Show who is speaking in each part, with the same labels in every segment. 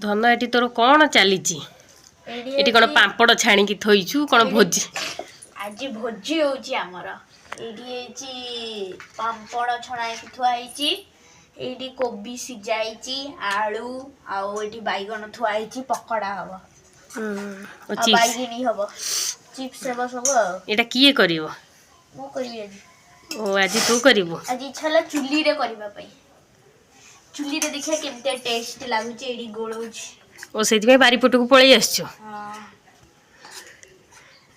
Speaker 1: धन एटी तोर कौन चली एटी कौन पापड़ छाणी थोइछु कौन भोजी
Speaker 2: आज भोजी होची हमर एटी पापड़ छणा थुआई एटी कोबी सिजाई आलू आउ एटी बैगन थुआई पकड़ा हबो बैगनी हबो चिप्स हबो सब
Speaker 1: एटा किए करिवो
Speaker 2: मो करिवि आज
Speaker 1: ओ आज तू करिवो
Speaker 2: आज इच्छा चुली रे करबा पई चुली रे देखिया केमते टेस्ट लागुची एडी गोळौची
Speaker 1: ओ सेति बारी पटको पळै आछो
Speaker 2: हां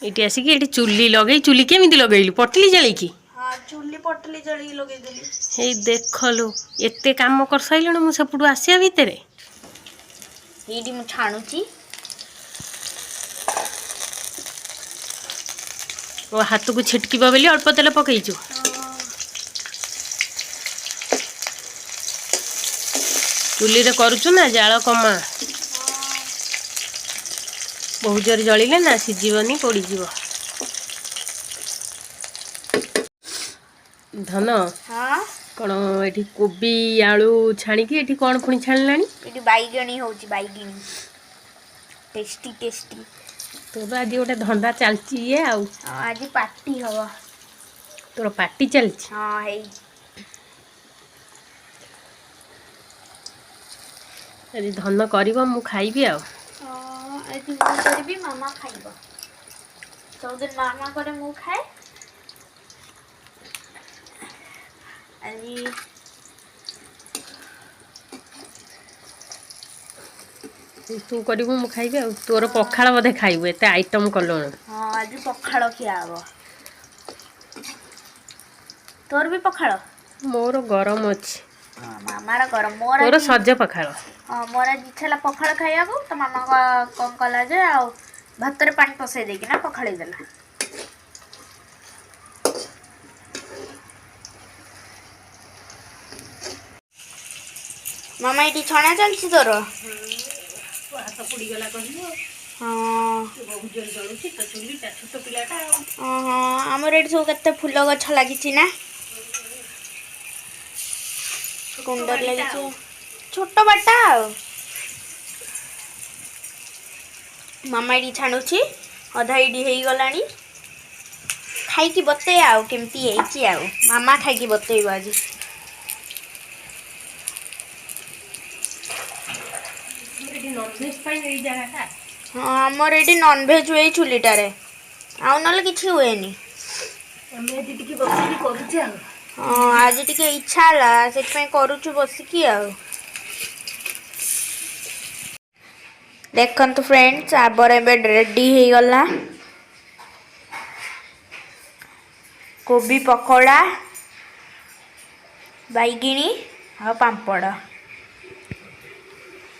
Speaker 1: एटी आसी कि एटी चुली लगै चुली केमिति लगैलु पटली जळै की
Speaker 2: हां चुली पटली जळै लगै देली
Speaker 1: हे देखलु एते काम कर सैलण मु सपुडु आसिया भितरे
Speaker 2: एडी मु छाणुची
Speaker 1: ओ हाथ को छिटकीबा बेली अल्प तेल पकईचु चुली रे करूछु ना जाळ कमा बहुत जोर जळिले ना सिजीवनी पड़ी जीव धन
Speaker 2: हां
Speaker 1: कोन एठी कोबी आलू छाणी की एठी कोन पुनी छाणलानी
Speaker 2: एठी बैगणी होची बैगणी टेस्टी टेस्टी
Speaker 1: तो आज गोटे धंदा चलची ये आउ
Speaker 2: आज पार्टी हवा
Speaker 1: तोर पार्टी चलची
Speaker 2: हां हे
Speaker 1: यदि धन करिवो मु खाइबी आउ
Speaker 2: आज मु करबी मामा खाइबो सब दिन मामा करे मु खाए आज
Speaker 1: तू करिवो मु खाइबी आउ तोर पखाळ बधे खाइबो एते आइटम कलोन
Speaker 2: हां आज पखाळ खिया हबो तोर भी पखाळ
Speaker 1: मोर गरम अछि
Speaker 2: मामारा गरम मोर
Speaker 1: तोर सज पखाळ
Speaker 2: हां मोर इच्छा पखाळ खाइबो तो मामा कोन कला जे आ भात रे पानी पसै दे कि ना पखाळी देला मामा इटी छणा चलछि तोर
Speaker 1: हाथ पुड़ी गला कहियो
Speaker 2: हां
Speaker 1: बहुत जोर जळुछि त चुलीटा छोट पिलाटा
Speaker 2: हां हमर एटी सब कते फूल गछ लागिछि ना कुंडर लागिछि छोट बाटा मामा एटी छाणुछि अधा एटी हेई गलानी खाई की बते आउ केमती हेइछि आउ मामा खाई की बतेइबो आज
Speaker 1: एटी नॉनवेज पाई एई जगहटा
Speaker 2: हां हमर एटी नॉनवेज हुए चुलीटा रे आउ नले किछि हुएनी
Speaker 1: हमें एटी टिके बसिकी करूछि आ
Speaker 2: हां आज टिके इच्छा ला सेट पे करूछु बसिकी आउ देखंतु फ्रेंड्स आबर एबे रेडी हे गला कोबी पकोड़ा बैगिनी आ पापड़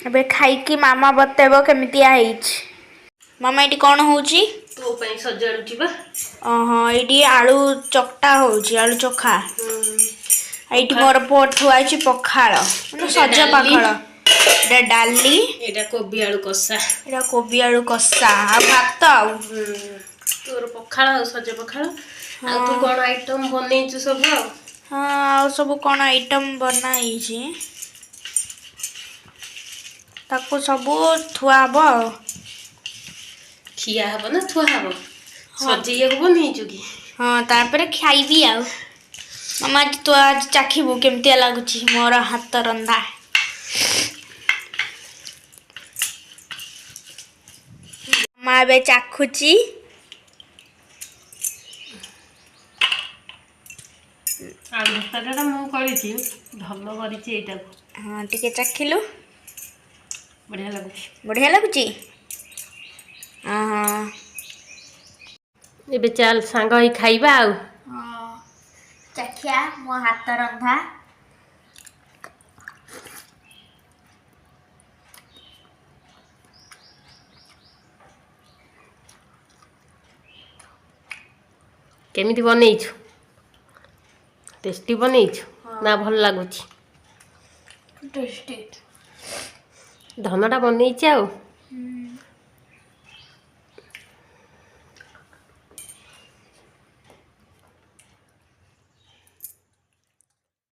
Speaker 2: एबे खाई की मामा बतेबो केमितिया हेइछ मामा एटी कोन होउची
Speaker 1: तो पई सजाडुची बा
Speaker 2: हां एटी आलू चकटा होउची आलू चोखा एटी मोर पोट थुआची पखाळ मतलब सजा पखाळ एटा डाली
Speaker 1: एटा कोबी आलू कसा
Speaker 2: आ भात आ
Speaker 1: तोर पखाळ सजा पखाळ आ तू कोन आइटम बनेइछु सब
Speaker 2: हां सब कोन आइटम बनाइछि ताको सब थुआ हबो
Speaker 1: खिया हबो ना थुआ हबो सजैया को बनेइछु की
Speaker 2: हां तारपरे खाइबी आ मामा तो आज चाखिबो केमतिया लागुछि मोर हाथ रंधा मामा बे चाखुची
Speaker 1: आलू भर्ताटा मु करिछि धन करिछि एटा
Speaker 2: हां टिके चाखिलु
Speaker 1: बढ़िया लागुछि
Speaker 2: हां
Speaker 1: एबे चल सांग ही खाइबा आ
Speaker 2: हां चाखिया मो हाथ रंधा
Speaker 1: केमिति बनेइछु टेस्टी बनेइछु ना भल लागुछि
Speaker 2: टेस्टी
Speaker 1: धनटा बनेइछि आ